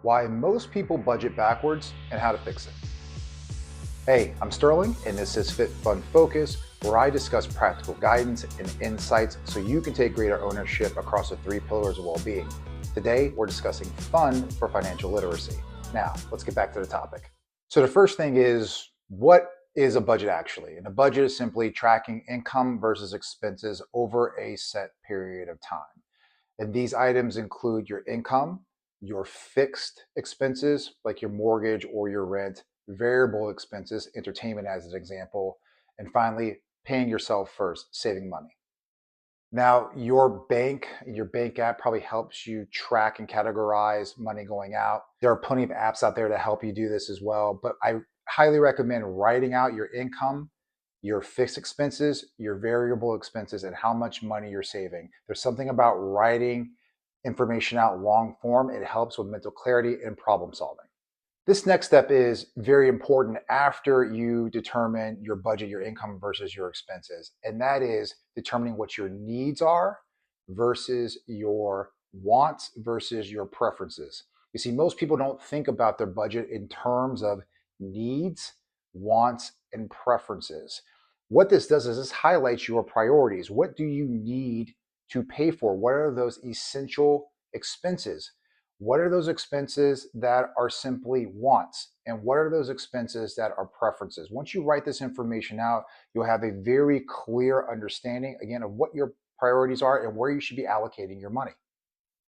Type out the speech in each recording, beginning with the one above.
why most people budget backwards and how to fix it. Hey, I'm Sterling, and this is Fit.Fund.Focus, where I discuss practical guidance and insights so you can take greater ownership across the three pillars of well-being. Today, we're discussing fun for financial literacy. Now, let's get back to the topic. So the first thing is, what is a budget actually? And a budget is simply tracking income versus expenses over a set period of time. And these items include your income, your fixed expenses, like your mortgage or your rent, variable expenses, entertainment as an example, and finally, paying yourself first, saving money. Now, your bank app probably helps you track and categorize money going out. There are plenty of apps out there to help you do this as well, but I highly recommend writing out your income, your fixed expenses, your variable expenses, and how much money you're saving. There's something about writing information out long form. It helps with mental clarity and problem solving. This next step is very important after you determine your budget, your income versus your expenses. And that is determining what your needs are versus your wants versus your preferences. You see, most people don't think about their budget in terms of needs, wants, and preferences. What this does is this highlights your priorities. What do you need to pay for? What are those essential expenses? What are those expenses that are simply wants? And what are those expenses that are preferences? Once you write this information out, you'll have a very clear understanding, again, of what your priorities are and where you should be allocating your money.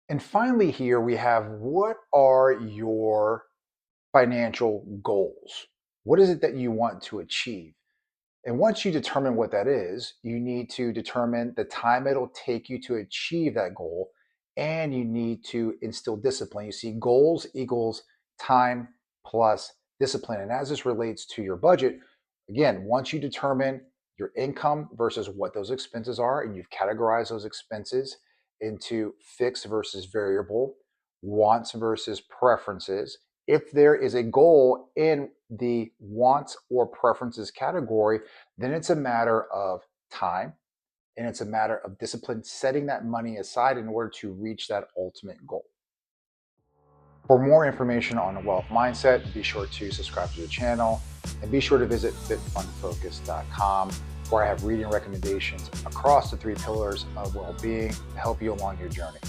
And finally, here we have, what are your financial goals? What is it that you want to achieve? And once you determine what that is, you need to determine the time it'll take you to achieve that goal, and you need to instill discipline. You see, goals equals time plus discipline. And as this relates to your budget, again, once you determine your income versus what those expenses are, and you've categorized those expenses into fixed versus variable, wants versus preferences, if there is a goal in the wants or preferences category, then it's a matter of time and it's a matter of discipline, setting that money aside in order to reach that ultimate goal. For more information on a wealth mindset, be sure to subscribe to the channel and be sure to visit Fit.Fund.Focus.com, where I have reading recommendations across the three pillars of well-being to help you along your journey.